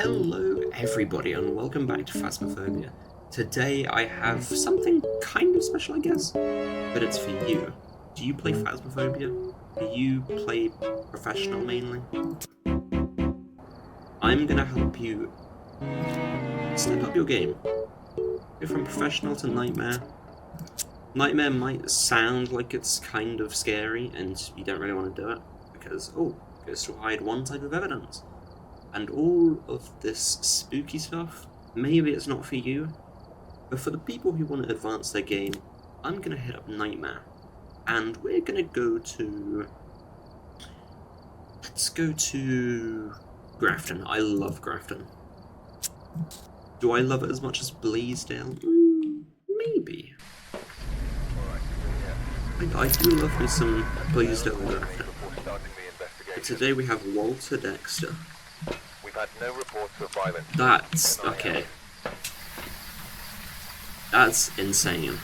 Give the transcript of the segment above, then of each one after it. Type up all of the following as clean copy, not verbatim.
Hello everybody and welcome back to Phasmophobia. Today I have something kind of special, I guess, but it's for you. Do you play Phasmophobia? Do you play professional mainly? I'm gonna help you step up your game. Go from professional to nightmare. Nightmare might sound like it's kind of scary and you don't really want to do it because, goes to hide one type of evidence. And all of this spooky stuff, maybe it's not for you, but for the people who want to advance their game, I'm going to hit up Nightmare. And we're going to go to... Let's go to Grafton. I love Grafton. Do I love it as much as Bleasdale? Maybe. I do love me some Bleasdale and Grafton. But today we have Walter Dexter. Had no reports of violence. That's okay. That's insane.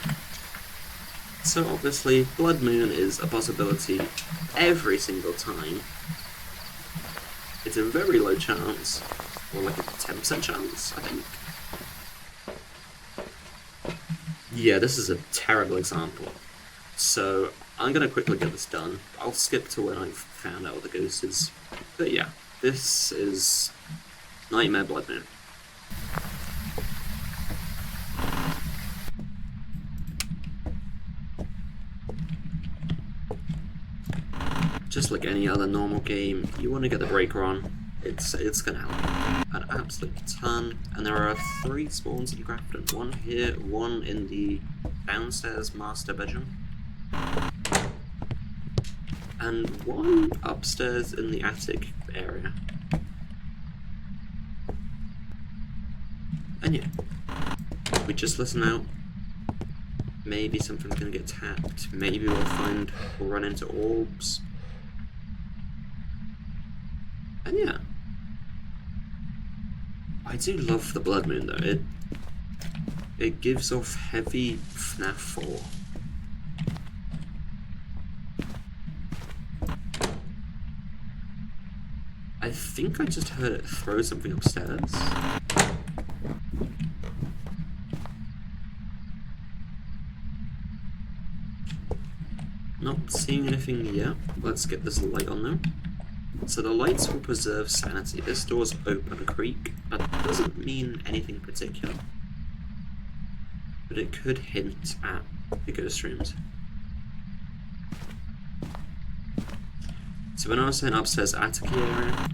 So obviously, Blood Moon is a possibility every single time. It's a very low chance, or like a 10% chance, I think. Yeah, this is a terrible example. So I'm gonna quickly get this done. I'll skip to when I've found out what the ghost is. But yeah, this is Nightmare Blood Moon. Just like any other normal game, you want to get the breaker on. It's gonna help an absolute ton. And there are 3 spawns in Grafton. One here, one in the downstairs master bedroom, and one upstairs in the attic area. And yeah, we just listen out. Maybe something's gonna get tapped. Maybe we'll run into orbs. And yeah, I do love the Blood Moon though. It gives off heavy FNAF 4. I think I just heard it throw something upstairs. Not seeing anything yet. Let's get this light on though. So the lights will preserve sanity. This door's open a creak. That doesn't mean anything particular, but it could hint at the ghost rooms. So when I was saying upstairs attic area,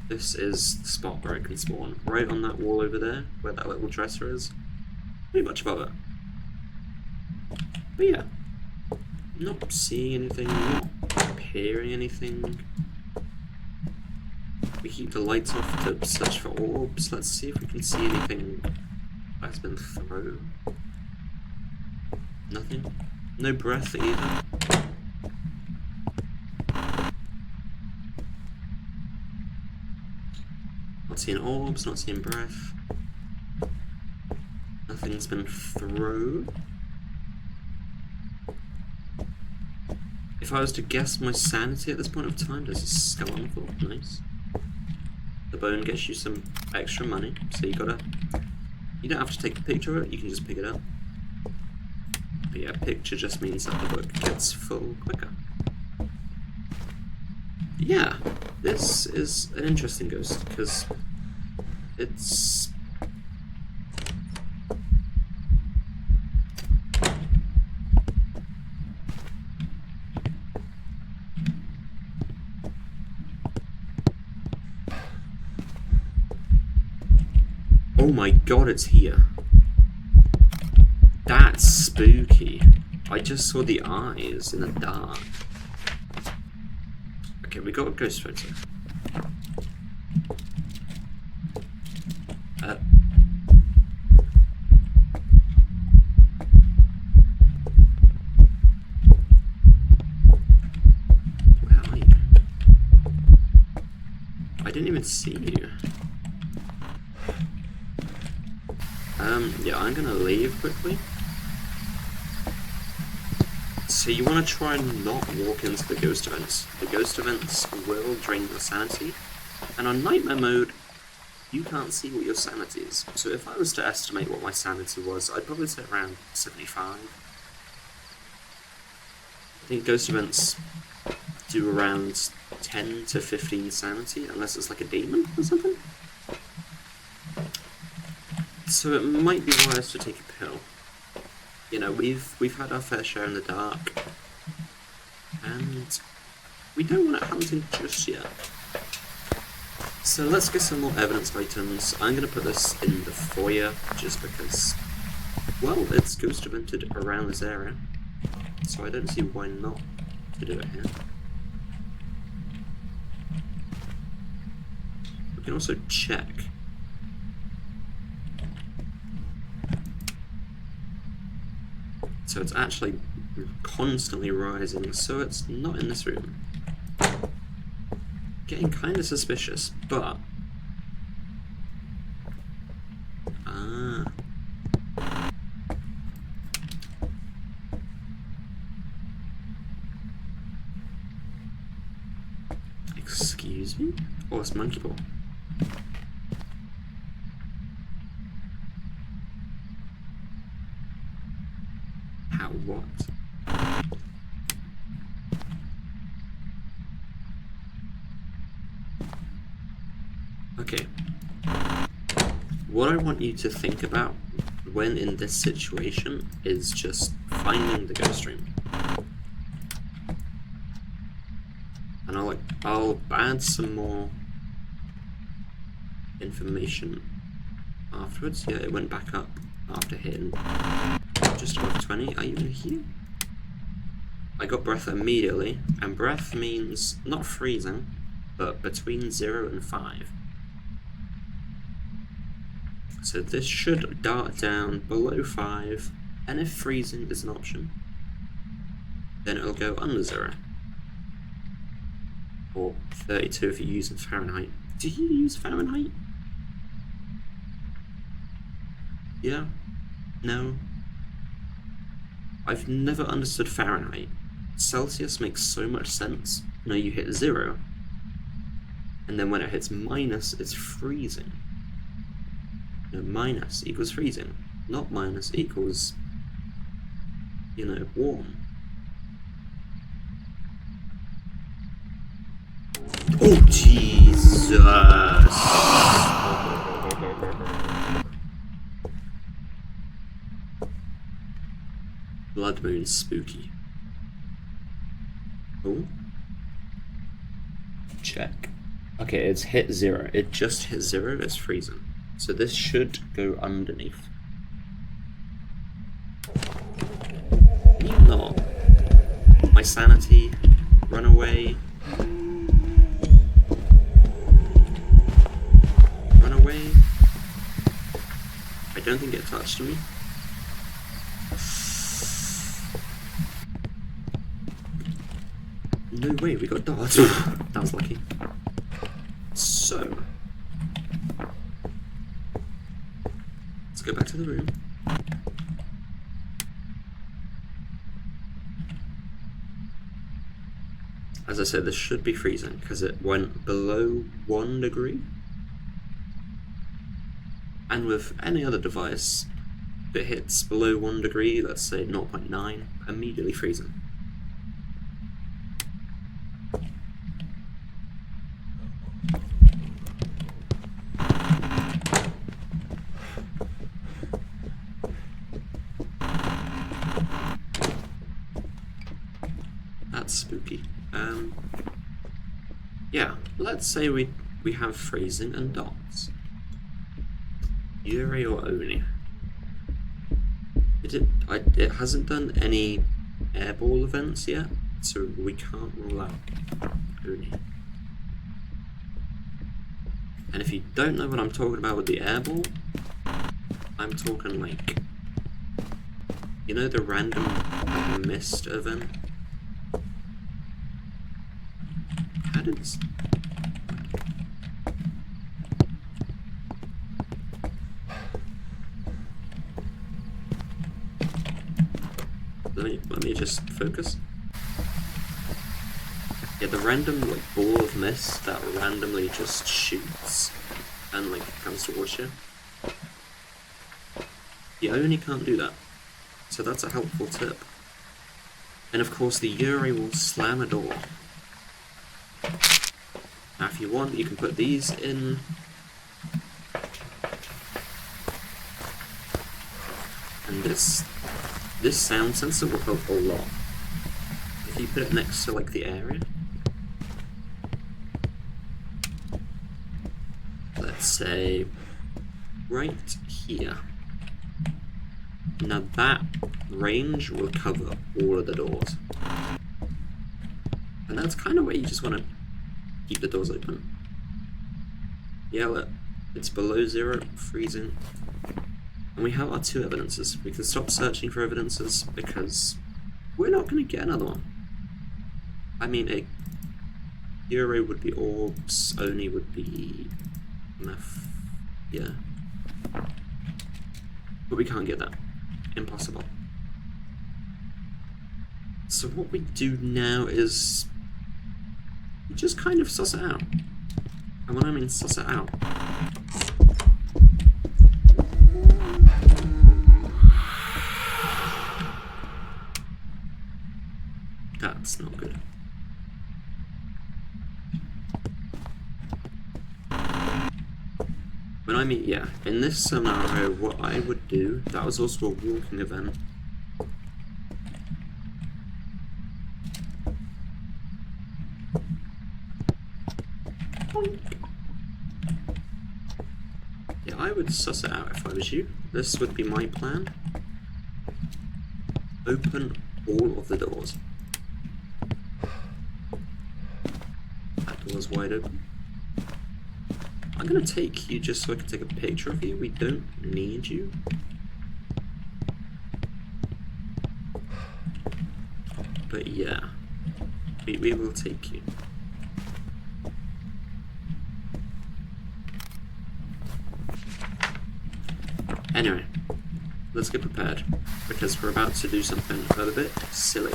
this is the spot where it can spawn. Right on that wall over there, where that little dresser is. Pretty much above it. But yeah, not seeing anything, not hearing anything. We keep the lights off to search for orbs. Let's see if we can see anything that's been thrown. Nothing. No breath either. Not seeing orbs, not seeing breath. Nothing's been thrown. If I was to guess my sanity at this point of time, there's a skull on the floor. Nice. The bone gets you some extra money, so you don't have to take a picture of it, you can just pick it up. But yeah, picture just means that the book gets full quicker. Yeah, this is an interesting ghost, because it's... Oh my god, it's here. That's spooky. I just saw the eyes in the dark. Okay, we got a ghost photo. Where are you? I didn't even see you. Yeah, I'm gonna leave quickly. So you want to try and not walk into the ghost events. The ghost events will drain your sanity, and on nightmare mode, you can't see what your sanity is. So if I was to estimate what my sanity was, I'd probably say around 75. I think ghost events do around 10 to 15 sanity, unless it's like a demon or something. So it might be wise to take a pill. You know, we've had our fair share in the dark, and we don't want it hunting just yet. So let's get some more evidence items. I'm going to put this in the foyer, just because, well, it's ghost evented around this area, so I don't see why not to do it here. We can also check. So it's actually constantly rising, so it's not in this room. Getting kind of suspicious, but... Ah. Excuse me? Oh, it's monkey ball. How what? Okay. What I want you to think about when in this situation is just finding the ghost room. And I'll add some more information afterwards. Yeah, it went back up after hitting just above 20. Are you in here? I got breath immediately, and breath means not freezing, but between 0 and 5. So this should dart down below 5, and if freezing is an option, then it'll go under 0. Or 32 if you're using Fahrenheit. Do you use Fahrenheit? Yeah? No? I've never understood Fahrenheit. Celsius makes so much sense. You know, you hit 0, and then when it hits minus, it's freezing. You know, minus equals freezing, not minus equals, you know, warm. Oh, Jesus! Blood moon spooky. Oh. Check. Okay, it's hit 0. It just hit 0, it's freezing. So this should go underneath. Can you not? My sanity, run away. Run away. I don't think it touched me. No way, we got darts. That was lucky. So, let's go back to the room. As I said, this should be freezing because it went below 1 degree. And with any other device, if it hits below 1 degree, let's say 0.9, immediately freezing. That's spooky. Yeah, let's say we have freezing and dots. Yuri or Oni? It hasn't done any airball events yet, so we can't rule out Oni. And if you don't know what I'm talking about with the airball, I'm talking like, you know, the random mist event? How did this... Let me just focus. Yeah, the random like ball of mist that randomly just shoots and like comes towards you. The Oni can't do that, so that's a helpful tip. And of course the Yuri will slam a door. Now if you want, you can put these in. And this sound sensor will help a lot. If you put it next to like the area. Let's say right here. Now that range will cover all of the doors. And that's kind of where you just want to keep the doors open. Yeah, look, it's below 0, freezing. And we have our 2 evidences. We can stop searching for evidences because we're not going to get another one. I mean, a Euro would be orbs, Oni would be math, yeah. But we can't get that. Impossible. So what we do now is we just kind of suss it out. And when I mean suss it out, that's not good. When I mean, yeah, in this scenario, what I would do, that was also a walking event. Yeah, I would suss it out if I was you. This would be my plan. Open all of the doors. That door's wide open. I'm gonna take you just so I can take a picture of you. We don't need you. But yeah, we will take you. Anyway, let's get prepared, because we're about to do something a little bit silly,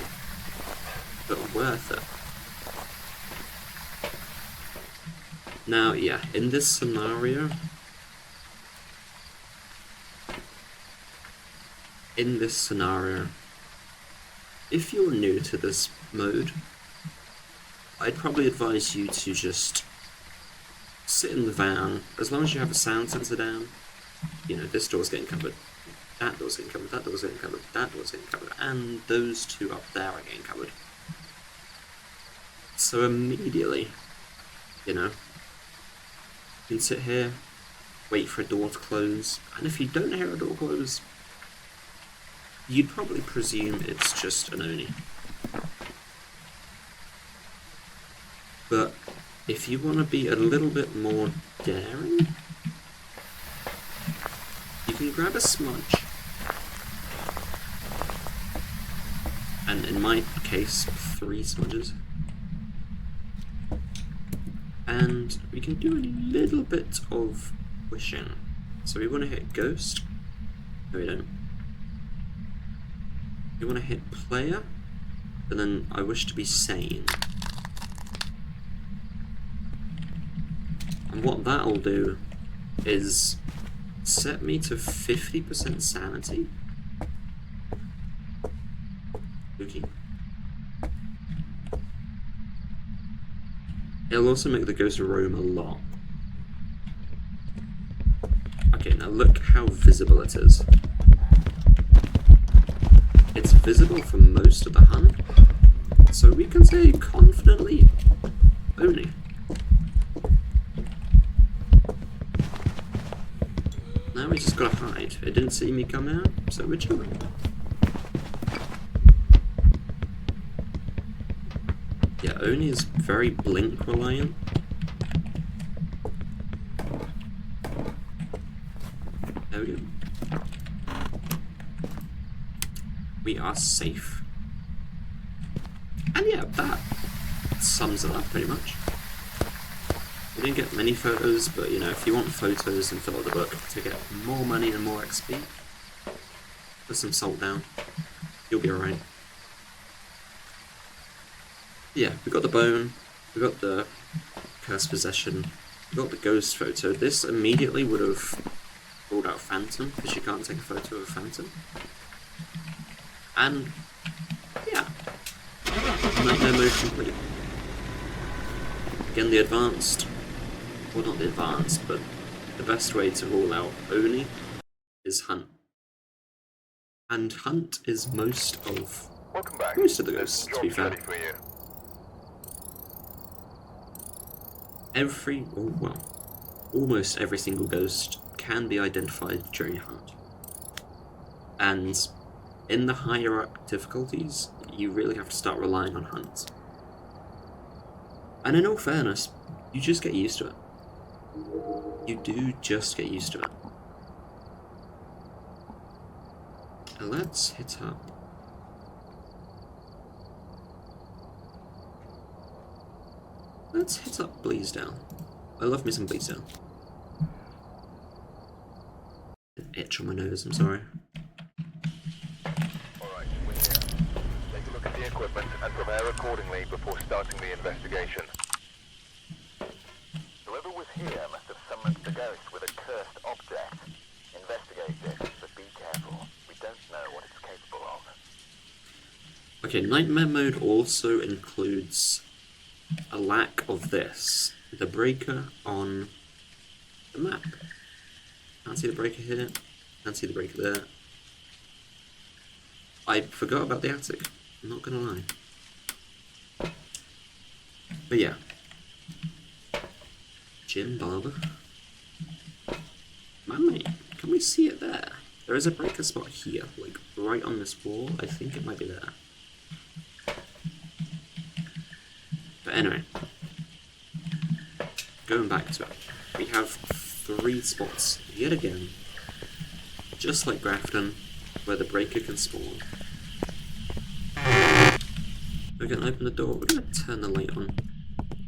but worth it. Now, yeah, in this scenario, if you're new to this mode, I'd probably advise you to just sit in the van, as long as you have a sound sensor down. You know, this door's getting covered, that door's getting covered, that door's getting covered, that door's getting covered, and those 2 up there are getting covered. So immediately, you know, you can sit here, wait for a door to close, and if you don't hear a door close, you'd probably presume it's just an Oni. But if you want to be a little bit more daring, you can grab a smudge, and in my case, 3 smudges. And we can do a little bit of wishing. So we want to hit ghost. No, we don't. We want to hit player, and then I wish to be sane. And what that'll do is set me to 50% sanity. Okay. It'll also make the ghost roam a lot. Okay, now look how visible it is. It's visible for most of the hunt, so we can say confidently Oni. Now we just gotta hide. It didn't see me come out, so we're chilling. Yeah, Oni is very blink reliant. There we go. We are safe. And yeah, that sums it up pretty much. We didn't get many photos, but you know, if you want photos and fill out the book to get more money and more XP, put some salt down. You'll be alright. Yeah, we got the bone, we got the cursed possession, got the ghost photo. This immediately would have ruled out Phantom, because you can't take a photo of a Phantom. And, yeah. Nightmare mode complete. Again, the advanced, well not the advanced, but the best way to rule out Oni is Hunt. And Hunt is most of the ghosts, to be fair. Almost every single ghost can be identified during Hunt. And in the higher up difficulties, you really have to start relying on Hunt. And in all fairness, you just get used to it. You do just get used to it. Let's hit up. Let's hit up Bleasdale. I love me some Bleasdale. An itch on my nose, I'm sorry. Alright, we're here. Take a look at the equipment and prepare accordingly before starting the investigation. Whoever was here must have summoned the ghost with a cursed object. Investigate this, but be careful. We don't know what it's capable of. Okay, Nightmare mode also includes a lack of this. The breaker on the map. Can't see the breaker here. Can't see the breaker there. I forgot about the attic. I'm not gonna lie. But yeah. Jim Barber. Man, can we see it there? There is a breaker spot here, like right on this wall. I think it might be there. But anyway, going back to it, we have 3 spots yet again, just like Grafton, where the breaker can spawn. We're going to open the door, we're going to turn the light on.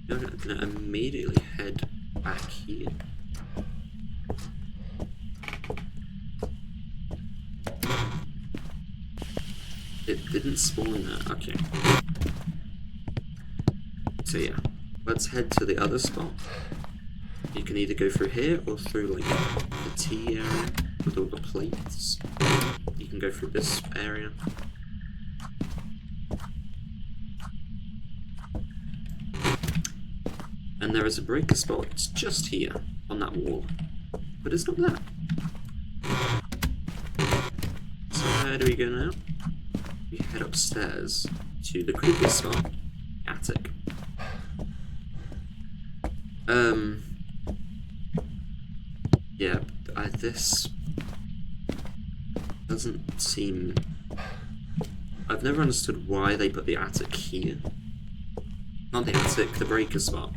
We're going to immediately head back here. It didn't spawn there, okay. So yeah, let's head to the other spot. You can either go through here or through like the T area with all the plates. You can go through this area. And there is a breaker spot, it's just here on that wall, but it's not there. So where do we go now? We head upstairs to the creepiest spot, attic. Yeah, this doesn't seem... I've never understood why they put the attic here. Not the attic, the breaker spot.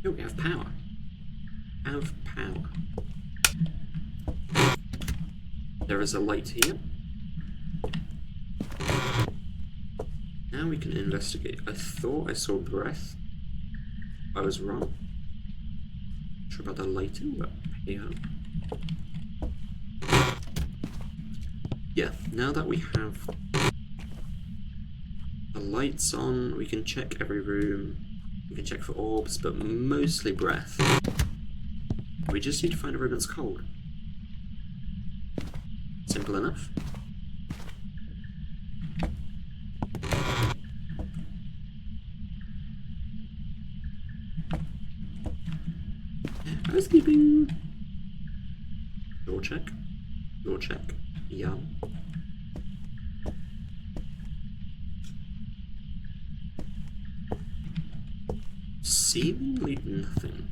Oh, we have power. Have power. There is a light here. Now we can investigate. I thought I saw breath. I was wrong. Not sure about the lighting, but yeah. Yeah, now that we have the lights on, we can check every room. We can check for orbs, but mostly breath. We just need to find a room that's cold. Simple enough. Housekeeping. Door check. Door check. Yum. Seemingly nothing.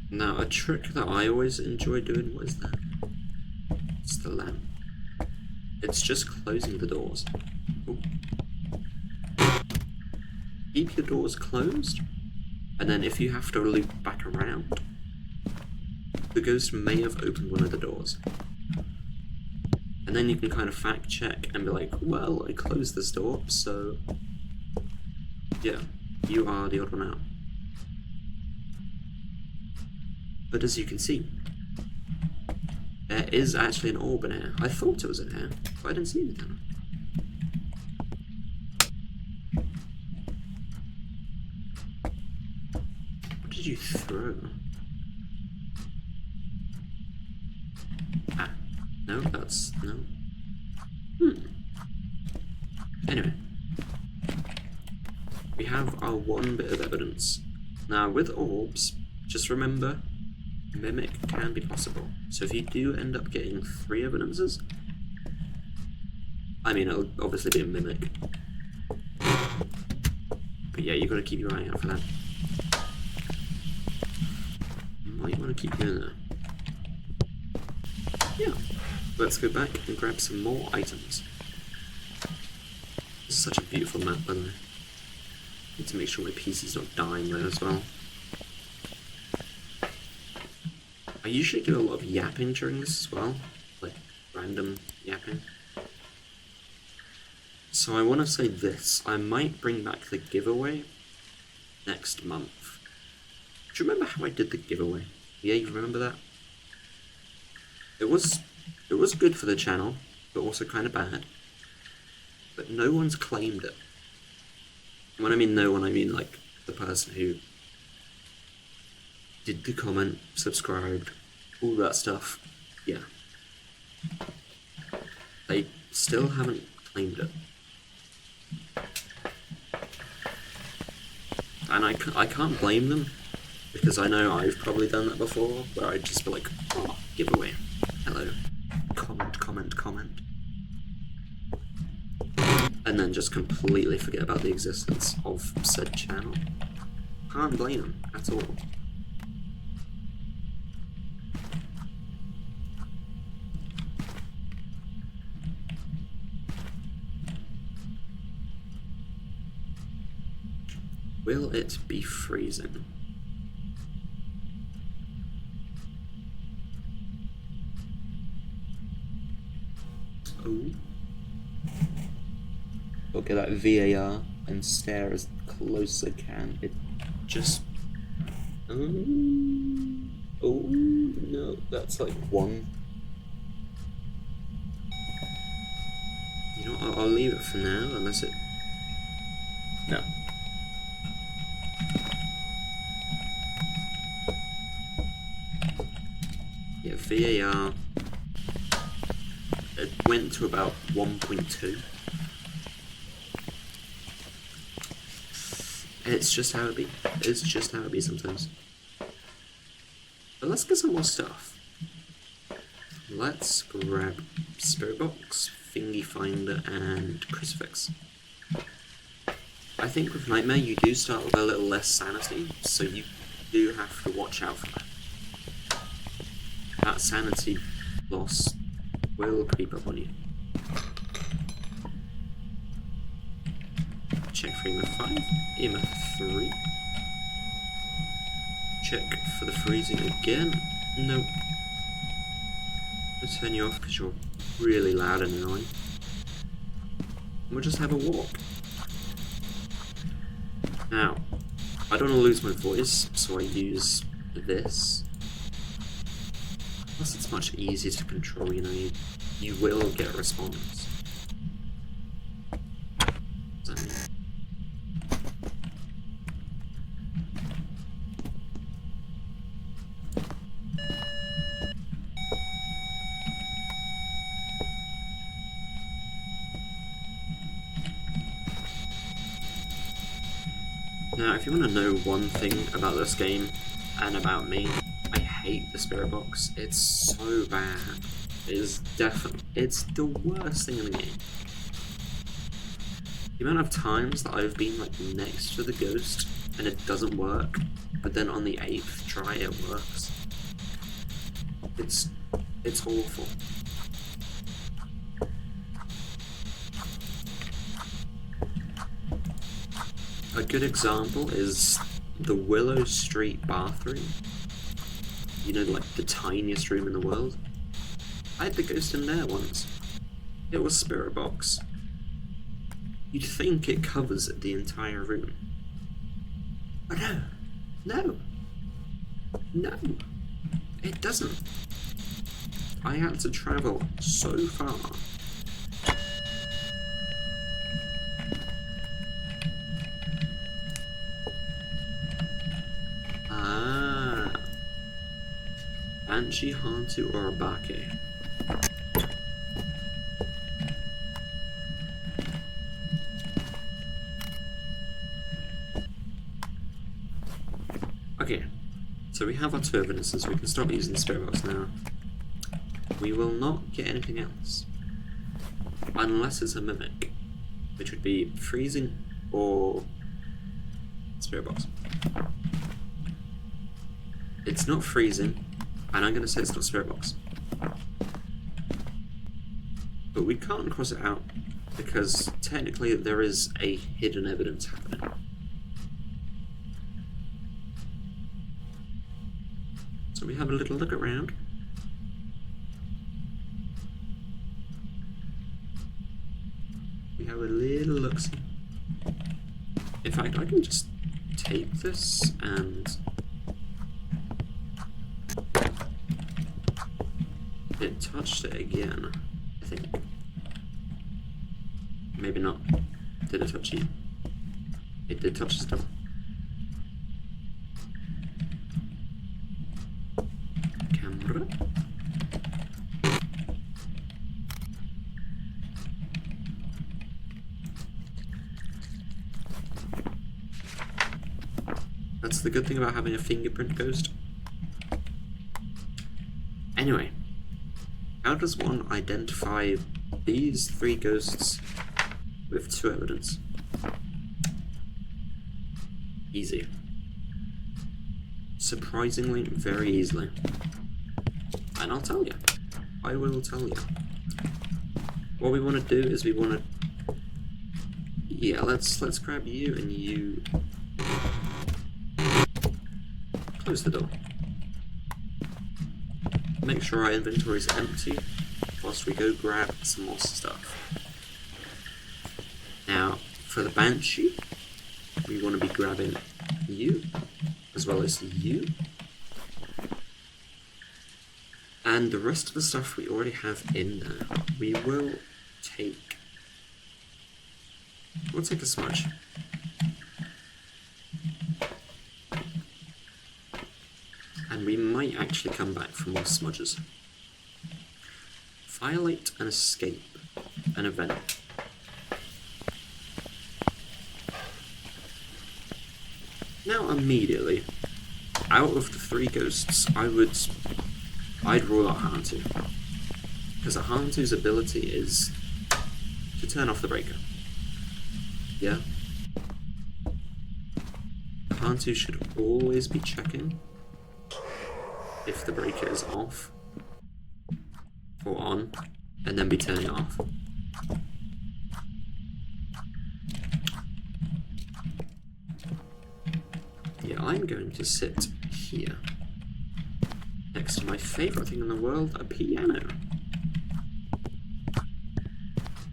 Now, a trick that I always enjoy doing, what is that? It's the lamp. It's just closing the doors. Ooh. Keep your doors closed, and then if you have to loop back around, the ghost may have opened one of the doors. And then you can kind of fact check and be like, well, I closed this door, so yeah, you are the odd one out. But as you can see, there is actually an orb in here. I thought it was in here, but I didn't see anything. did you throw? Ah, no, that's no. Anyway, we have our one bit of evidence. Now, with orbs, just remember, mimic can be possible. So if you do end up getting 3 evidences, I mean, it'll obviously be a mimic. But yeah, you've got to keep your eye out for that. You might want to keep going there. Yeah. Let's go back and grab some more items. This is such a beautiful map, by the way. Need to make sure my PC's not dying there as well. I usually do a lot of yapping during this as well. Like, random yapping. So I want to say this. I might bring back the giveaway next month. Do you remember how I did the giveaway? Yeah, you remember that? It was good for the channel, but also kind of bad. But no one's claimed it. And when I mean no one, I mean like the person who did the comment, subscribed, all that stuff. Yeah. They still haven't claimed it. And I can't blame them, because I know I've probably done that before, where I'd just be like, oh, giveaway, hello, comment, and then just completely forget about the existence of said channel. Can't blame them at all. Will it be freezing? Oh. I'll get that VAR and stare as close as I can. It just... Oh, no, that's like 1. You know what, I'll leave it for now, unless it... No. Yeah, VAR, it went to about 1.2. It's just how it be. It's just how it be sometimes. But let's get some more stuff. Let's grab Spirit Box, Thingy Finder, and Crucifix. I think with Nightmare you do start with a little less sanity, so you do have to watch out for that. That sanity loss will creep up on you. Check for EMF 5, EMF 3. Check for the freezing again. Nope. I'll turn you off because you're really loud and annoying. And we'll just have a walk. Now, I don't want to lose my voice, so I use this. Plus it's much easier to control, you know, you will get a response. What does that mean? Now, if you want to know one thing about this game, and about me, I hate the Spirit Box. It's so bad. It's the worst thing in the game. The amount of times that I've been like next to the ghost and it doesn't work, but then on the 8th try it works. It's awful. A good example is the Willow Street bathroom. You know, like the tiniest room in the world. I had the ghost in there once. It was Spirit Box. You'd think it covers the entire room. But no, it doesn't. I had to travel so far. Banshee, Hantu, or Abake? Okay, so we have our two evidences. We can stop using the spirit box now. We will not get anything else. Unless it's a mimic, which would be freezing or spirit box. It's not freezing, and I'm going to say it's not spirit box. But we can't cross it out because technically there is a hidden evidence happening. So we have a little look around. We have a little look-see. In fact, I can just take this and it touched it again, I think. Maybe not. Did it touch you? It did touch the door. Camera. That's the good thing about having a fingerprint ghost. Anyway, how does one identify these three ghosts with two evidence? Easy. Surprisingly, very easily. And I'll tell you. I will tell you. What we want to do is we want to... Yeah, let's grab you and you... Close the door. Make sure our inventory is empty whilst we go grab some more stuff. Now, for the Banshee, we want to be grabbing you, as well as you. And the rest of the stuff we already have in there. We'll take a smudge. And we might actually come back for more smudges. Violate and escape an event. Now immediately, out of the three ghosts, I'd rule out Hantu. Because a Hantu's ability is to turn off the breaker. Yeah? The Hantu should always be checking if the breaker is off or on, and then be turning it off. Yeah, I'm going to sit here, next to my favourite thing in the world, a piano.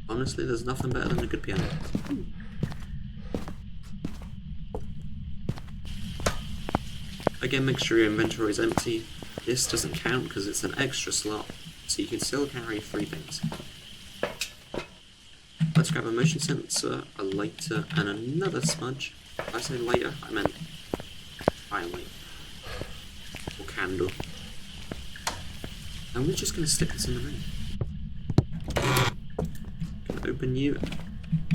Honestly, there's nothing better than a good piano. Again, make sure your inventory is empty. This doesn't count because it's an extra slot, so you can still carry 3 things. Let's grab a motion sensor, a lighter, and another smudge. If I say lighter, I meant firelight. Or candle. And we're just going to stick this in the room. Gonna open you,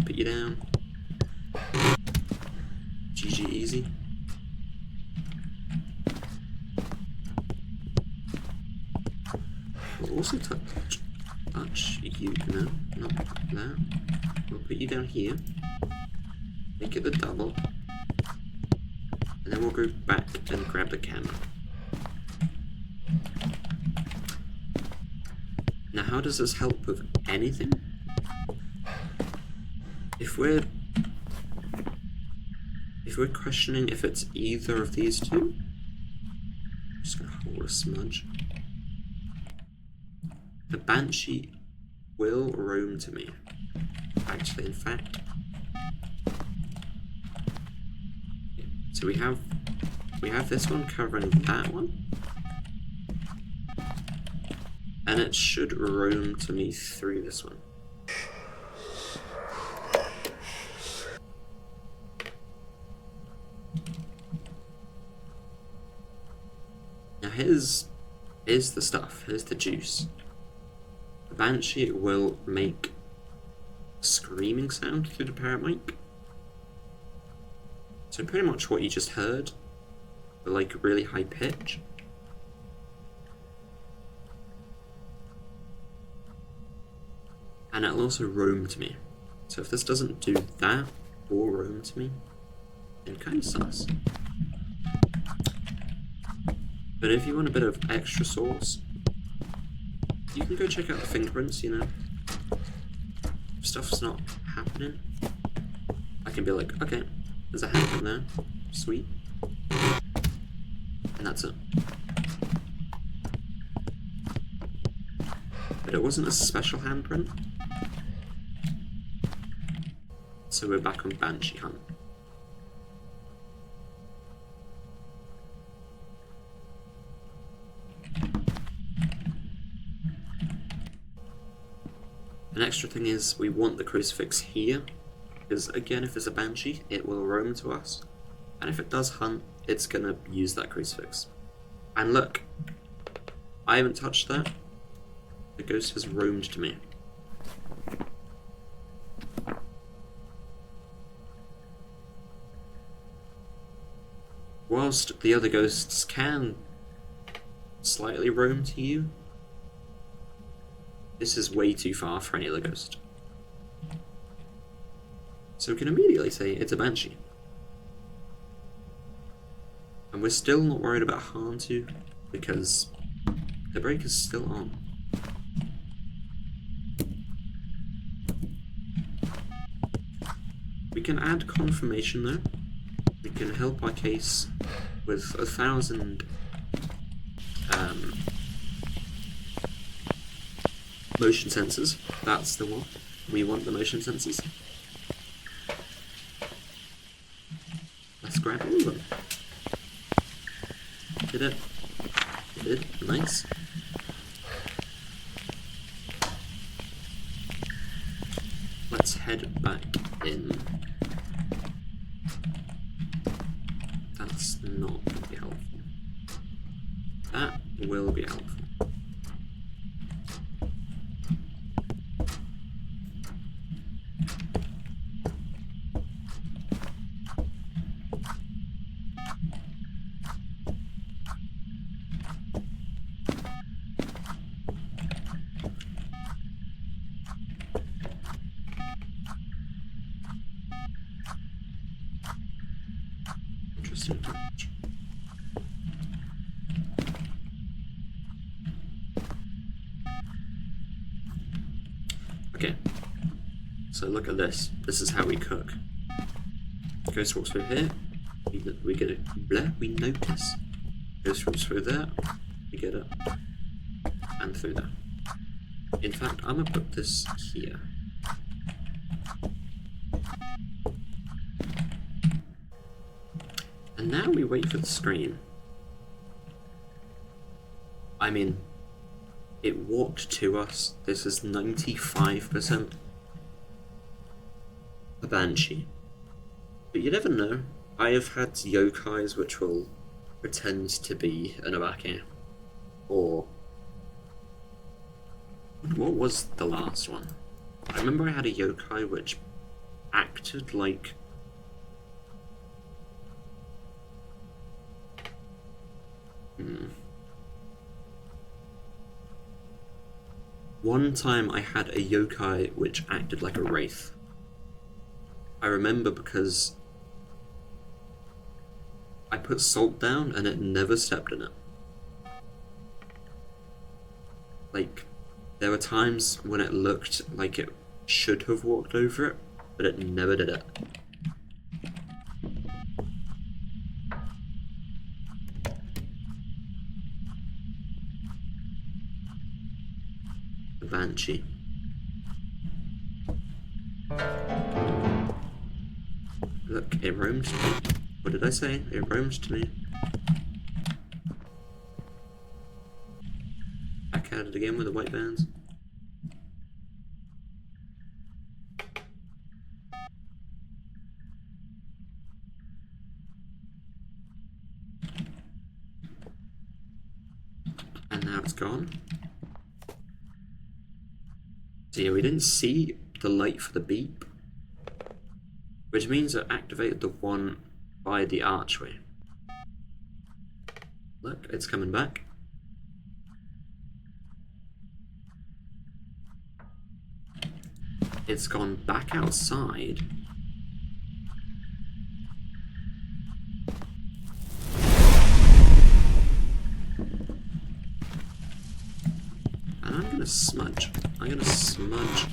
put you down. GG easy. We'll also touch you, no, not that. We'll put you down here, make it the double, and then we'll go back and grab the camera. Now, how does this help with anything? If we're questioning if it's either of these two, I'm just gonna hold a smudge. The Banshee will roam to me. Actually, in fact. Yeah. So we have this one covering that one. And it should roam to me through this one. Now here's Here's the stuff. Here's the juice. The Banshee will make a screaming sound through the parrot mic. So pretty much what you just heard, but like really high pitch. And it'll also roam to me. So if this doesn't do that or roam to me, then kind of sus. But if you want a bit of extra sauce, you can go check out the fingerprints, you know. If stuff's not happening, I can be like, okay, there's a handprint there, sweet. And that's it. But it wasn't a special handprint. So we're back on Banshee Hunt. An extra thing is we want the crucifix here, because again, if it's a Banshee, it will roam to us. And if it does hunt, it's gonna use that crucifix. And look, I haven't touched that. The ghost has roamed to me. Whilst the other ghosts can slightly roam to you, this is way too far for any other ghost. So we can immediately say it's a Banshee. And we're still not worried about Hantu, because the break is still on. We can add confirmation though. We can help our case with 1,000 motion sensors. That's the one. We want the motion sensors. Let's grab all of them. Did it? It did. Nice. Let's head back in. That's not going to be helpful. That will be helpful. Interesting touch. Okay, so look at this. This is how we cook. Ghost walks through here. We get it. Bleh, we notice. Ghost walks through there. We get it. And through there. In fact, I'm gonna put this here. And now we wait for the scream. I mean, it walked to us. This is 95% a Banshee. But you never know. I have had yokais which will pretend to be an Obake. Or... what was the last one? I remember I had a yokai which acted like... One time I had a yokai which acted like a wraith. I remember because I put salt down and it never stepped in it. Like, there were times when it looked like it should have walked over it, but it never did it. The Banshee. Look, it roamed to me. What did I say? It roamed to me. Back at it again with the white bands. And Now it's gone. So yeah, we didn't see the light for the beep, which means it activated the one by the archway. Look, it's coming back. It's gone back outside. And I'm gonna smudge. I'm gonna smudge.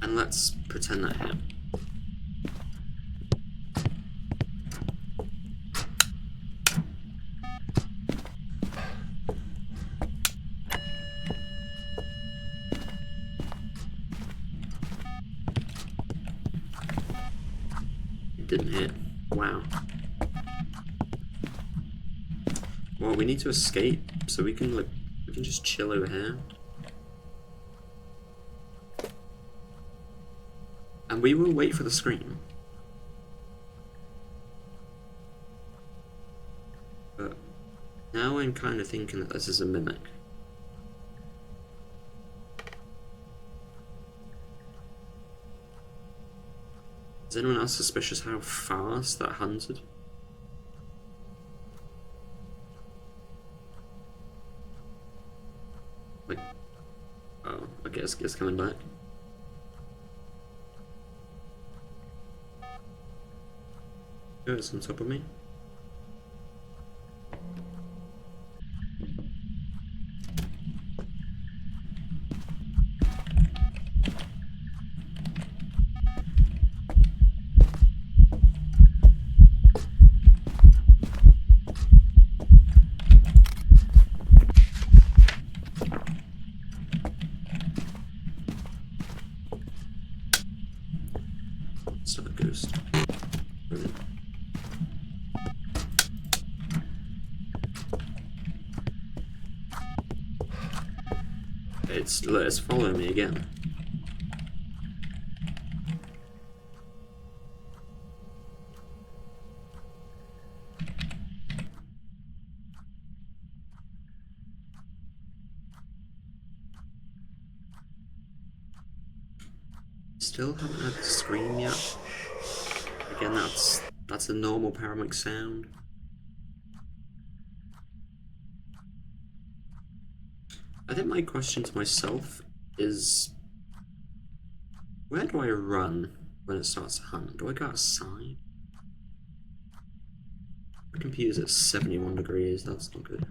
And let's pretend that hit. It didn't hit. Wow. Well, we need to escape, so we can just chill over here. And we will wait for the scream. But now I'm kind of thinking that this is a mimic. Is anyone else suspicious how fast that hunted? Like, oh, I guess it's coming back. Oh, it's on top of me. It's not a ghost. Brilliant. It's following me again. Still haven't had the scream yet. Again, that's a normal paramic sound. I think my question to myself is, where do I run when it starts to hunt? Do I go outside? My computer's at 71 degrees, that's not good.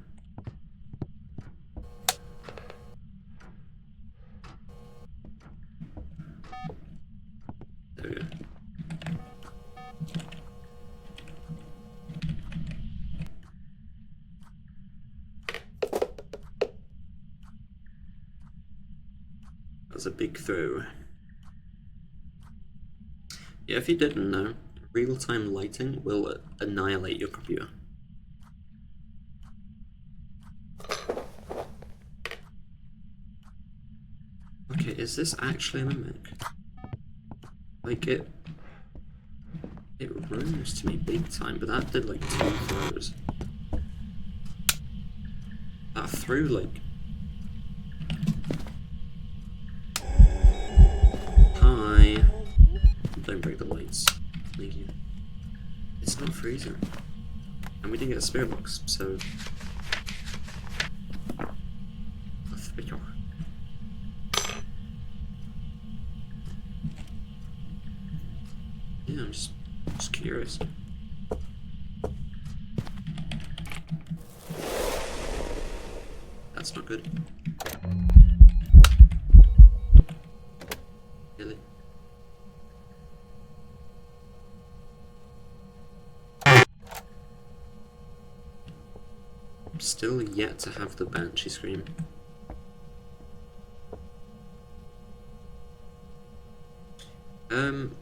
There we go. That's a big throw. Yeah, if you didn't know, real-time lighting will annihilate your computer. Okay, is this actually a mimic? Like, it rose to me big time, but that did like 2 throws. That threw like... Hi. Don't break the lights. Thank you. It's not freezing. And we didn't get a spirit box, so... Yeah, I'm just curious. That's not good. Really? I'm still yet to have the banshee scream. I'm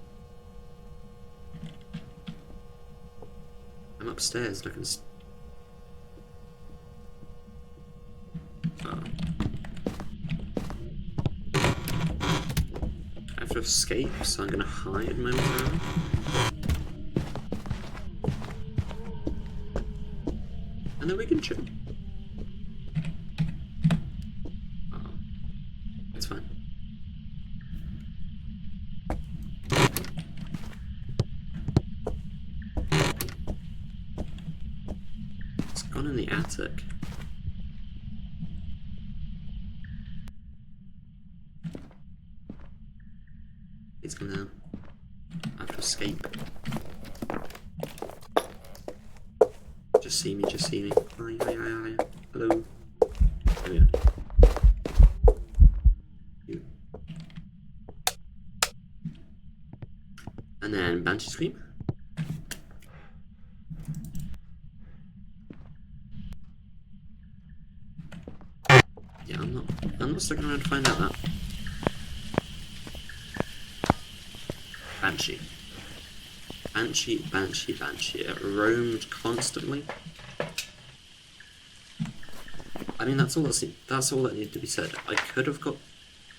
upstairs looking. Oh. I have to escape, so I'm gonna hide momentarily. And then we can chill. Oh, it's fine. It's gone in the attic. It's gonna have to escape. Just see me, just see me. Hi, hi, hi, hi. Hello. There we go. You. And then Banshee Scream. Yeah, I'm not sticking around to find out that. Banshee. Banshee, Banshee, Banshee. It roamed constantly. I mean, that's all that needed to be said. I could have got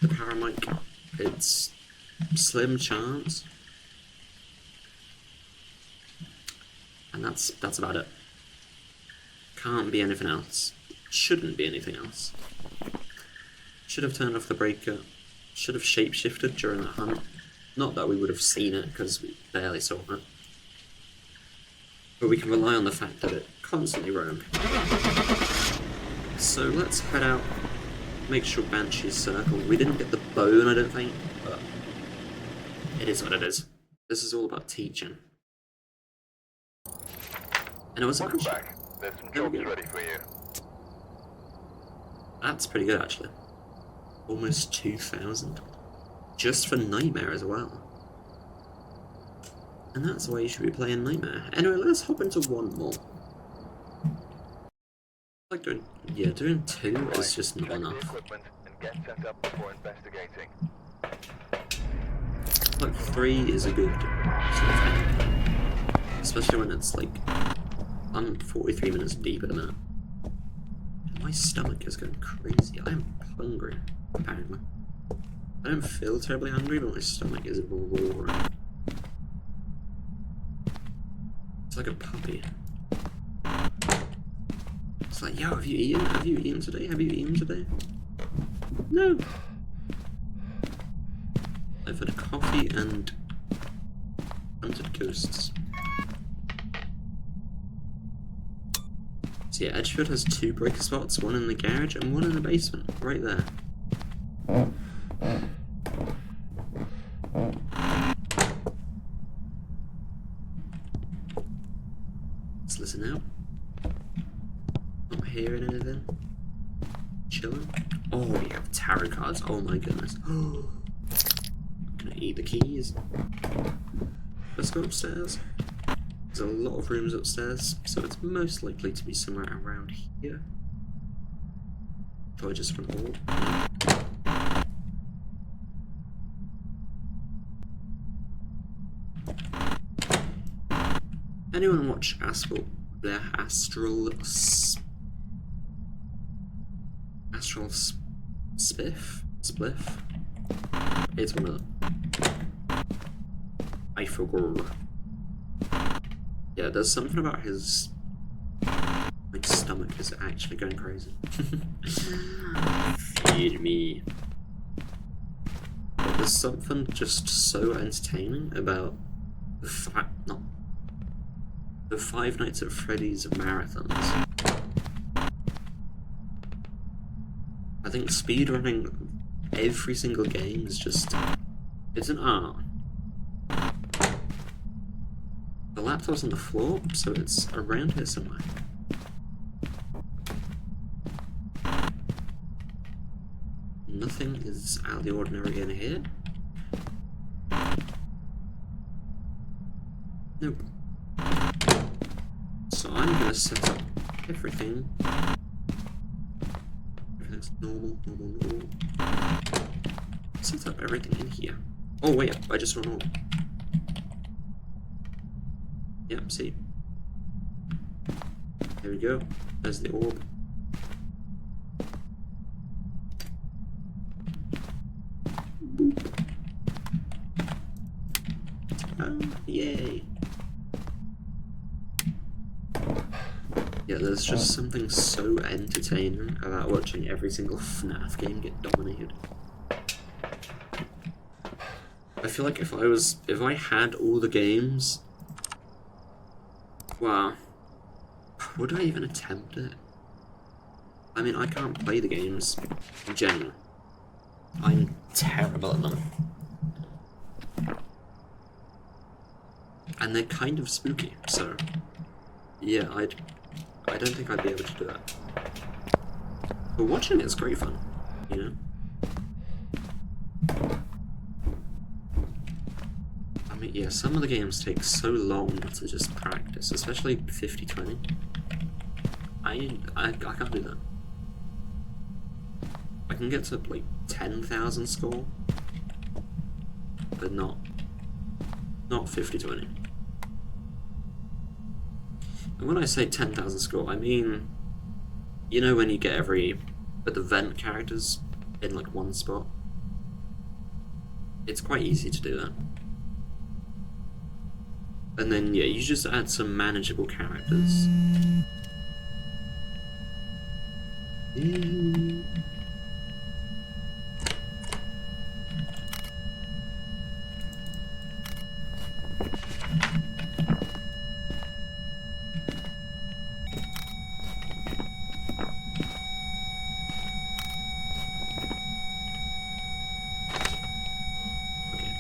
the paramic. It's slim chance. And that's about it. Can't be anything else. Shouldn't be anything else. Should have turned off the breaker. Should have shapeshifted during that hunt. Not that we would have seen it, because we barely saw it. But we can rely on the fact that it constantly roamed. So let's head out, make sure Banshee's circle. We didn't get the bone, I don't think, but it is what it is. This is all about teaching. And it was a Banshee. There's some jobs ready for you. That's pretty good, actually. Almost 2,000. Just for Nightmare as well. And that's why you should be playing Nightmare. Anyway, let's hop into one more. Like doing 2 is just not enough. And get set up before investigating. Like 3 is a good sort of thing. Especially when it's like, I'm 43 minutes deep at a minute. My stomach is going crazy. I am hungry, apparently. I don't feel terribly hungry, but my stomach is roaring. It's like a puppy. It's like, yo, have you eaten? Have you eaten today? Have you eaten today? No. I've had a coffee and hunted ghosts. So yeah, Edgefield has 2 breaker spots, one in the garage and one in the basement, right there. Let's listen out. Not hearing anything. Chilling. Oh, we have tarot cards. Oh my goodness. Oh, I'm gonna eat the keys. Let's go upstairs. There's a lot of rooms upstairs, so it's most likely to be somewhere around here. If I just run all. Anyone watch Astral Spliff? It's one of them. I forgot. Yeah, there's something about his like stomach is actually going crazy. Feed me. But there's something just so entertaining about the Five Nights at Freddy's marathons. I think speedrunning every single game is just, it's an art. The laptop's on the floor, so it's around here somewhere. Nothing is out of the ordinary in here. Nope. So I'm gonna set up everything. Everything's normal. Set up everything in here. Oh wait, I just run on. Yep, see. There we go. There's the orb. Boop. Oh, yay. Yeah, there's just something so entertaining about watching every single FNAF game get dominated. I feel like if I had all the games, wow, would I even attempt it? I mean, I can't play the games in general. I'm terrible at them. And they're kind of spooky, so yeah, I don't think I'd be able to do that. But watching it's great fun, you know? I mean, yeah, some of the games take so long to just practice, especially 50-20. I can't do that. I can get to like 10,000 score, but not 50-20. And when I say 10,000 score, I mean, you know when you get the vent characters in like one spot? It's quite easy to do that. And then, yeah, you just add some manageable characters.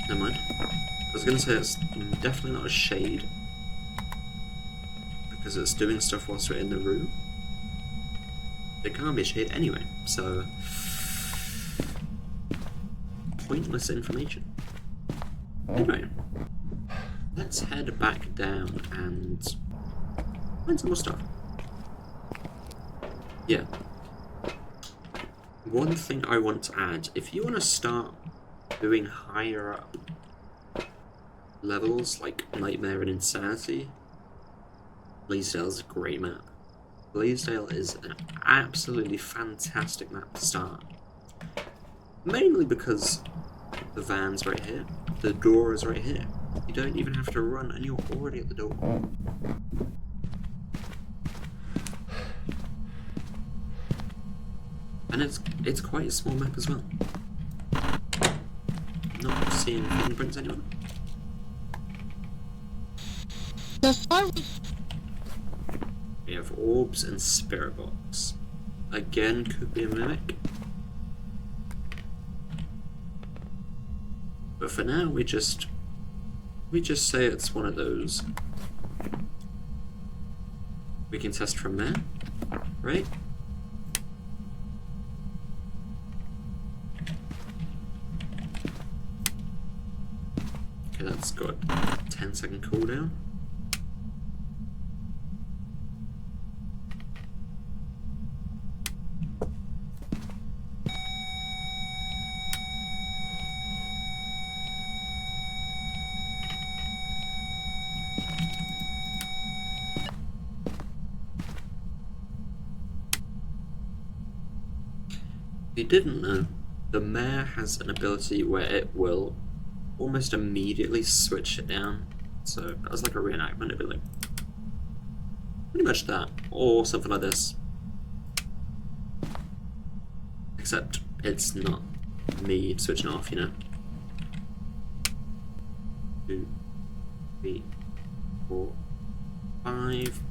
Never mind. I was gonna say it's definitely not a shade, because it's doing stuff whilst we're in the room. It can't be a shade anyway, so pointless information. Anyway, let's head back down and find some more stuff. Yeah. One thing I want to add, if you want to start doing higher up levels like Nightmare and Insanity, Blaisdell's a great map. Blaisdell is an absolutely fantastic map to start. Mainly because the van's right here, the door is right here. You don't even have to run and you're already at the door. And it's quite a small map as well. Not seeing fingerprints anywhere. We have orbs and spirit box. Again, could be a mimic. But for now, we just say it's one of those. We can test from there, right? Okay, that's got a 10-second cooldown. If you didn't know, the Mare has an ability where it will almost immediately switch it down. So as like a reenactment, it'd be like pretty much that, or something like this. Except it's not me switching off, you know. 2, 3, 4, 5.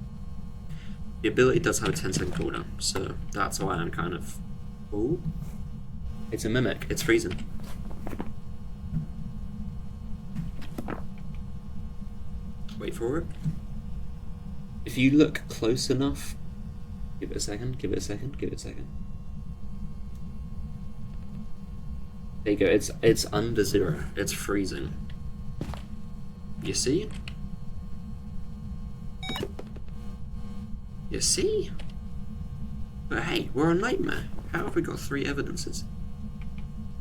The ability does have a 10-second cooldown, so that's why I'm kind of. Oh, it's a mimic. It's freezing. Wait for it. If you look close enough, give it a second, give it a second, give it a second. There you go, it's under 0. It's freezing. You see? You see? But hey, we're a Nightmare. How have we got 3 evidences?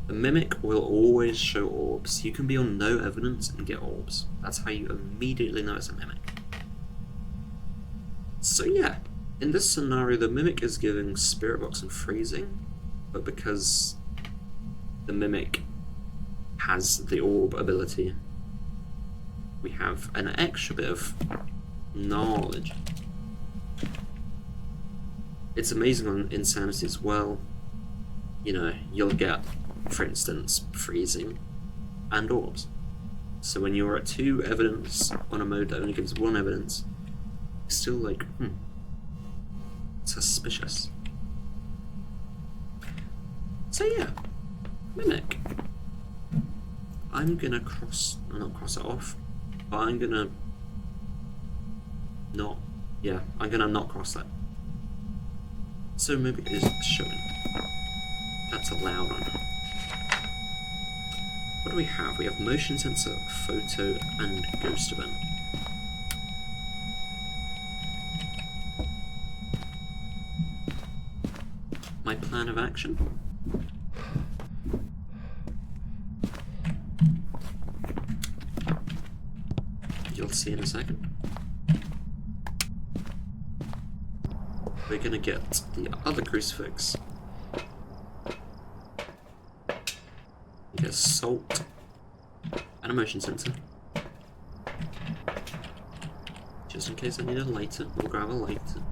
The mimic will always show orbs. You can be on no evidence and get orbs. That's how you immediately know it's a mimic. So yeah, in this scenario the mimic is giving spirit box and freezing, but because the mimic has the orb ability, we have an extra bit of knowledge. It's amazing on insanity as well. You know, you'll get, for instance, freezing and orbs. So when you're at 2 evidence on a mode that only gives 1 evidence, it's still like, suspicious. So yeah, Mimic. I'm gonna not cross it off, but I'm gonna not cross that. So Mimic is showing. That's a loud one. What do we have? We have motion sensor, photo, and ghost event. My plan of action? You'll see in a second. We're gonna get the other crucifix. Get salt and a motion sensor. Just in case I need a lighter, we'll grab a lighter.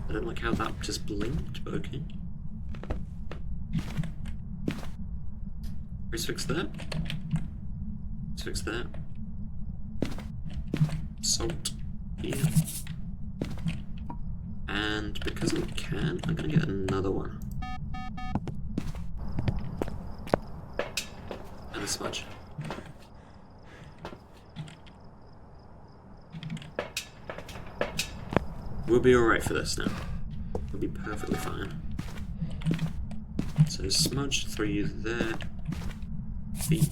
I don't like how that just blinked, but okay. Crucifix there. Crucifix there. Salt here. And because I can, I'm gonna get another one. And a smudge. We'll be alright for this now. We'll be perfectly fine. So smudge 3 there. Feet.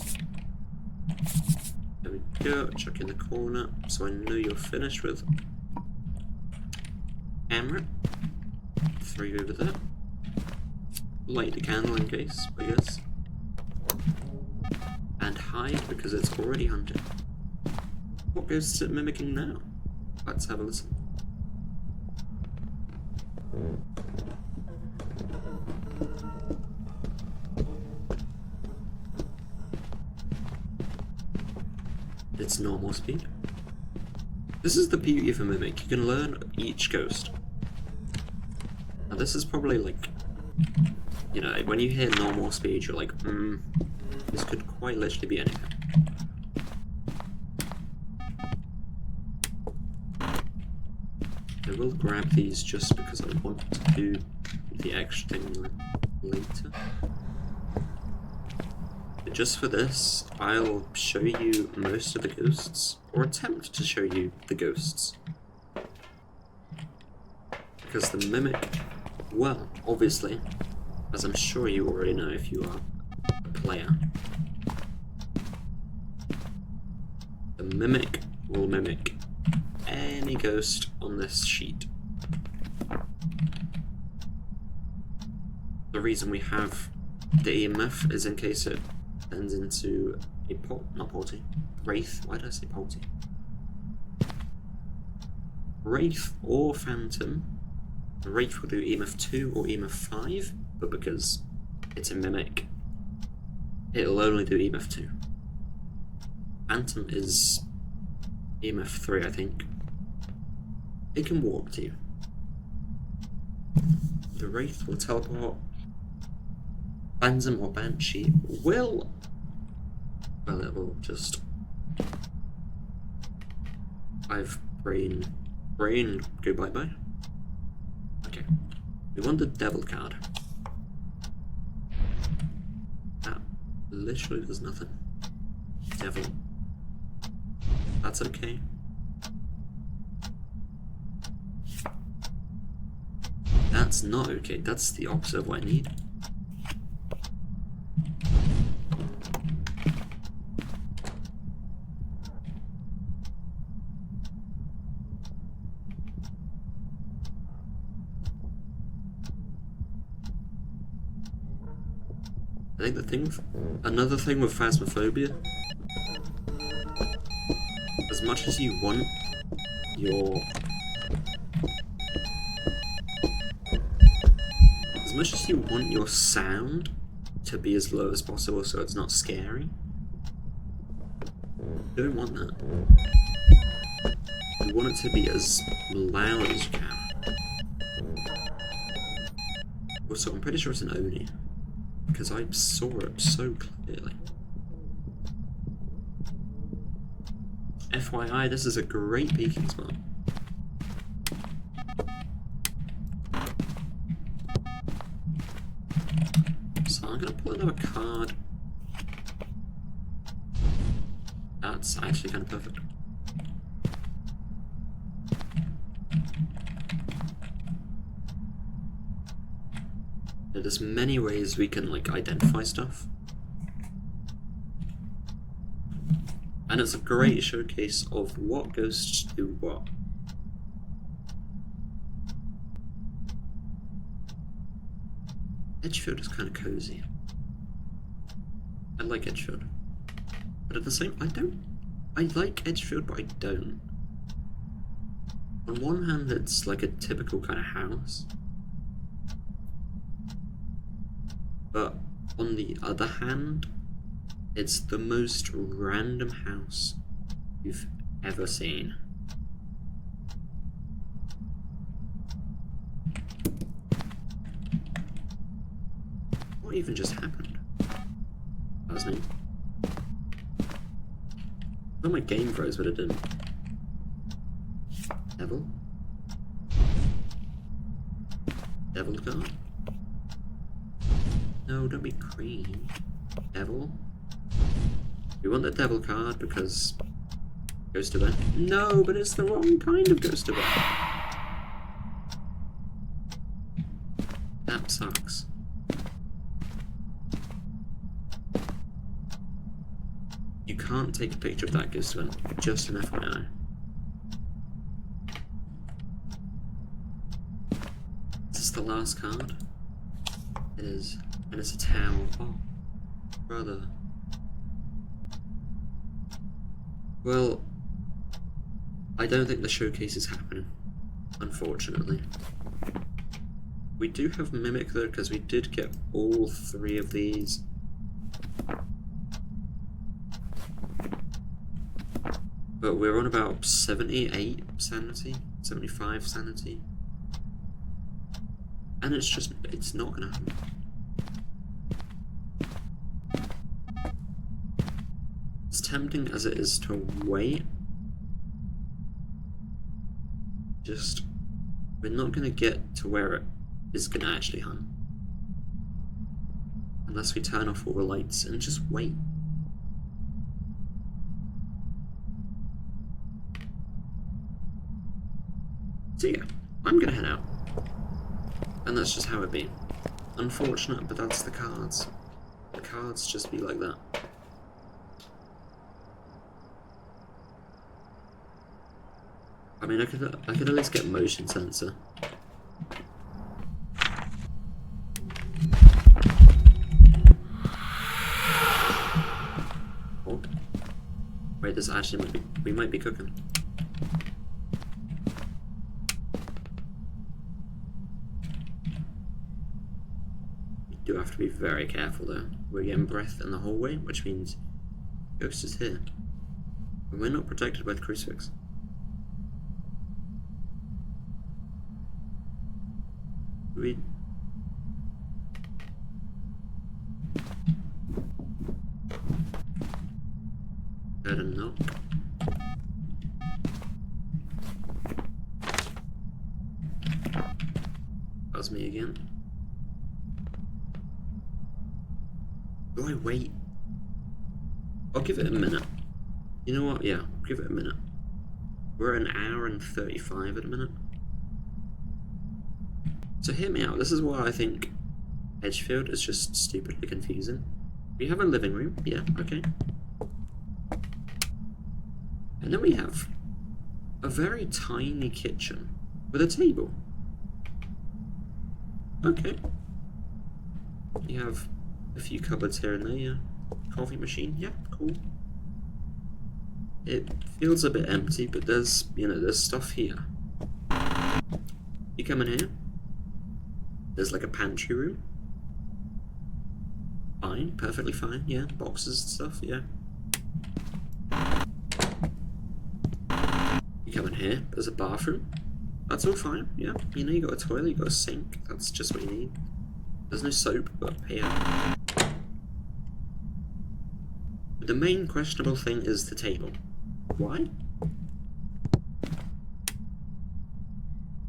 There we go. Chuck in the corner so I know you're finished with. Camera. 3 over there. Light the candle in case, I guess. And hide because it's already hunted. What goes to mimicking now? Let's have a listen. It's normal speed. This is the beauty of a mimic. You can learn each ghost. Now this is probably like, you know, when you hear normal speed, you're like, this could quite literally be anything. I will grab these just because I want to do the extra thing later. But just for this, I'll show you most of the ghosts, or attempt to show you the ghosts. Because the mimic, well, obviously, as I'm sure you already know if you are a player, the mimic will mimic any ghost on this sheet. The reason we have the EMF is in case it turns into a Wraith. Why did I say Polty? Wraith or Phantom. Wraith will do EMF 2 or EMF 5, but because it's a mimic, it'll only do EMF 2. Phantom is EMF 3, I think. It can walk to you. The Wraith will teleport. Phantom or Banshee will... well, it will just... I've brain, go bye-bye. Okay. We want the Devil card. That literally does nothing. Devil. That's okay. That's not okay. That's the opposite of what I need. I think another thing with Phasmophobia, as much as you want your... as much as you want your sound to be as low as possible so it's not scary, you don't want that. You want it to be as loud as you can. Also, I'm pretty sure it's an Oni, because I saw it so clearly. FYI, this is a great peeking spot. So I'm gonna pull another card. That's actually kind of perfect. There's many ways we can like identify stuff. And it's a great showcase of what ghosts do what. Edgefield is kind of cozy. I like Edgefield. But at the same I like Edgefield, but I don't. On one hand, it's like a typical kind of house. But on the other hand, it's the most random house you've ever seen. What even just happened? That was me. Oh, my game froze, but it didn't. Devil? Devil card? No, don't be green. Devil? We want the devil card because Ghost event. No, but it's the wrong kind of ghost event. That sucks. You can't take a picture of that ghost event, just an FYI. Is this the last card? It is. And it's a towel. Oh, brother. Well, I don't think the showcase is happening, unfortunately. We do have Mimic though, because we did get all 3 of these. But we're on about 78 sanity, 75 sanity. And it's not gonna happen. As tempting as it is to wait, we're not gonna get to where it is gonna actually hunt. Unless we turn off all the lights and just wait. So yeah, I'm gonna head out. And that's just how it be. Unfortunate, but that's the cards. The cards just be like that. I mean, I could at least get motion sensor. Oh. Wait, this actually we might be cooking. We do have to be very careful though. We're getting breath in the hallway, which means Ghost is here. And we're not protected by the crucifix. We heard a knock. That was me again. Do I wait? I'll give it a minute. You know what? Yeah, give it a minute. We're at 1 hour and 35 at a minute. So hear me out, this is why I think Edgefield is just stupidly confusing. We have a living room, yeah, okay. And then we have a very tiny kitchen with a table. Okay. You have a few cupboards here and there, yeah. Coffee machine, yeah, cool. It feels a bit empty, but there's, there's stuff here. You come in here. There's like a pantry room. Fine, perfectly fine, yeah. Boxes and stuff, yeah. You come in here, there's a bathroom. That's all fine, yeah. You know, you got a toilet, you got a sink. That's just what you need. There's no soap, but here. The main questionable thing is the table. Why?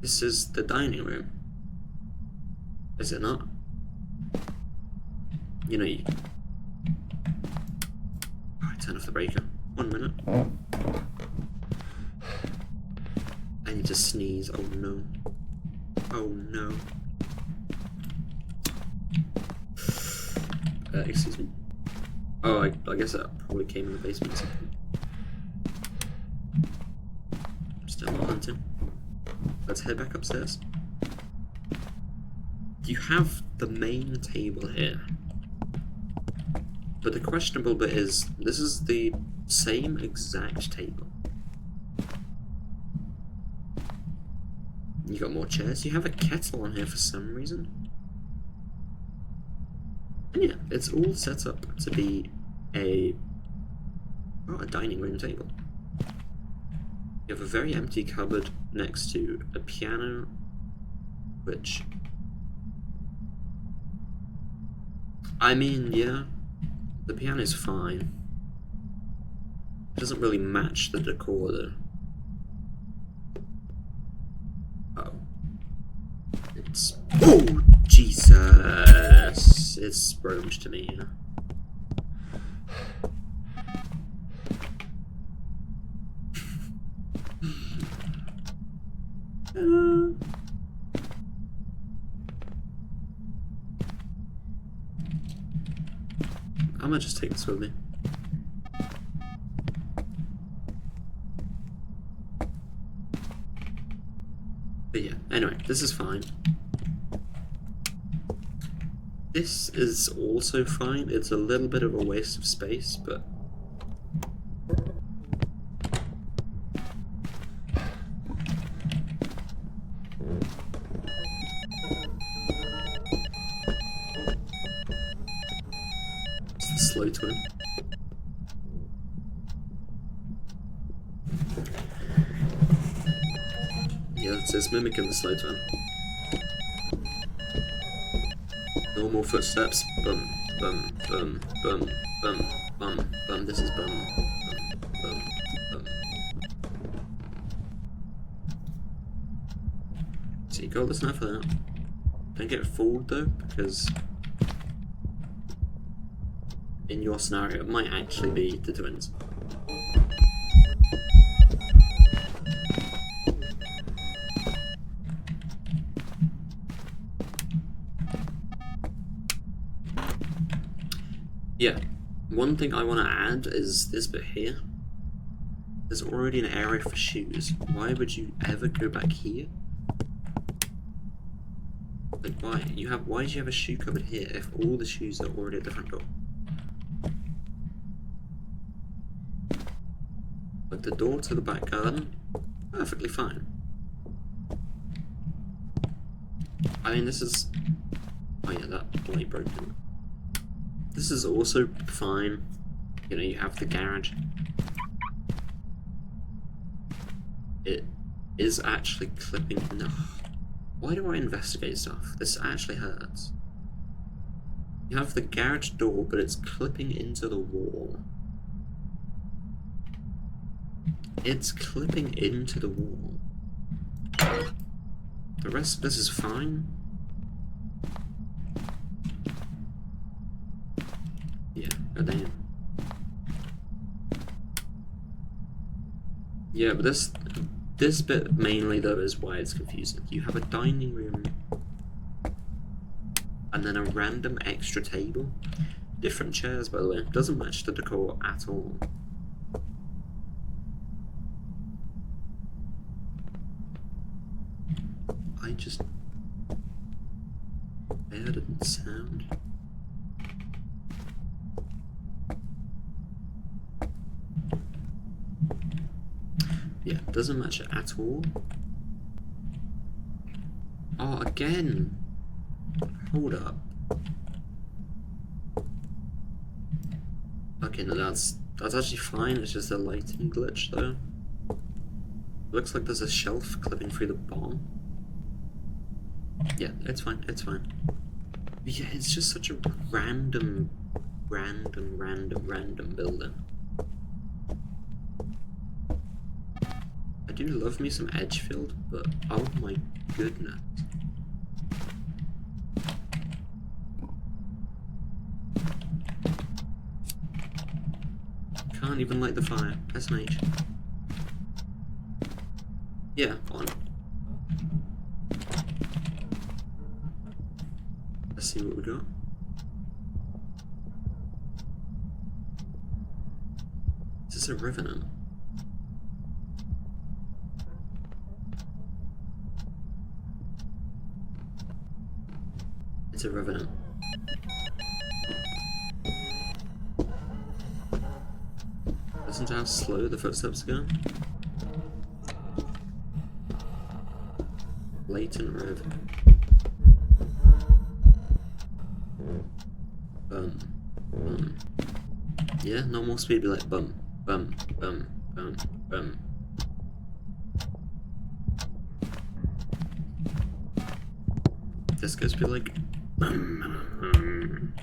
This is the dining room. Is it not? You know, you... Alright, turn off the breaker. 1 minute. I need to sneeze. Oh no. Oh no. Excuse me. Oh, I guess that probably came in the basement. Still not hunting. Let's head back upstairs. You have the main table here. But the questionable bit is, this is the same exact table. You got more chairs. You have a kettle on here for some reason. And yeah, it's all set up to be a dining room table. You have a very empty cupboard next to a piano, which... I mean, yeah, the piano's fine. It doesn't really match the decor though. Oh. It's... Oh, Jesus! It's roamed to me, yeah. I might just take this with me. But yeah, anyway, this is fine. This is also fine. It's a little bit of a waste of space, but... It's the slow twin. Yeah, it's mimicking the slow twin. Normal footsteps. Bum, bum, bum, bum, bum, bum, bum. This is bum, bum, bum, bum. So you got this now for that. Don't get fooled though, because in your scenario it might actually be the twins. Yeah, one thing I want to add is this bit here. There's already an area for shoes. Why would you ever go back here? Like, why? Why do you have a shoe cupboard here if all the shoes are already at the front door? Like, the door to the back garden, perfectly fine. I mean, this is... Oh yeah, that light broken. This is also fine. You know, you have the garage. It is actually clipping... No. Why do I investigate stuff? This actually hurts. You have the garage door, but it's clipping into the wall. It's clipping into the wall. The rest of this is fine. Yeah, goddamn. Yeah, but this bit mainly though is why it's confusing. You have a dining room and then a random extra table. Different chairs, by the way. Doesn't match the decor at all. I just... Air didn't sound. Yeah, doesn't match it at all. Oh, again! Hold up. Okay, no, that's actually fine. It's just a lighting glitch, though. Looks like there's a shelf clipping through the bottom. Yeah, it's fine, it's fine. Yeah, it's just such a random building. I do love me some Edgefield, but oh my goodness. Can't even light the fire. SMH. Yeah, on. Let's see what we got. Is this a Revenant? It's a Revenant. Listen to how slow the footsteps go. Latent rev. Bum. Bum. Yeah, normal speed be like bum. Bum. Bum. Bum. Bum. This goes be like bum.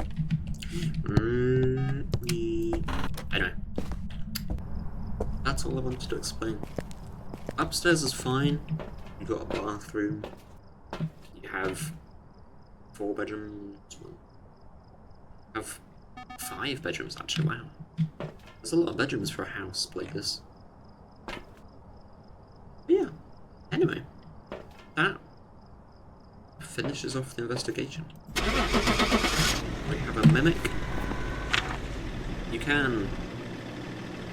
Anyway. That's all I wanted to explain. Upstairs is fine. You got a bathroom. You have 4 bedrooms. You have 5 bedrooms actually, wow. There's a lot of bedrooms for a house like this. But yeah. Anyway. That finishes off the investigation. We have a mimic. You can,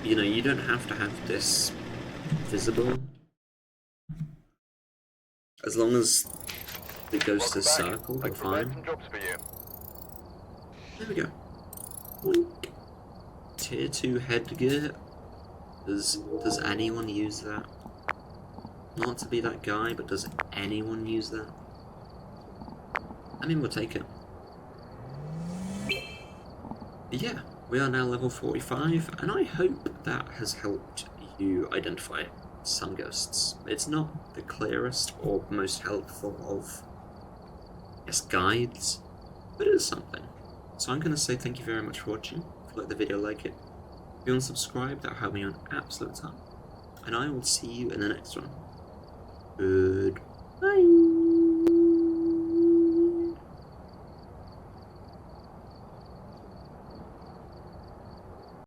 you know, you don't have to have this visible. As long as the ghost is circled, we're fine. There we go. Boink. Tier 2 headgear. Does anyone use that? Not to be that guy, but does anyone use that? I mean, we'll take it. But yeah, we are now level 45, and I hope that has helped you identify some ghosts. It's not the clearest or most helpful of, I guess, guides, but it is something. So I'm going to say thank you very much for watching. If you like the video, like it. If you want to subscribe, that'll help me an absolute ton. And I will see you in the next one. Goodbye.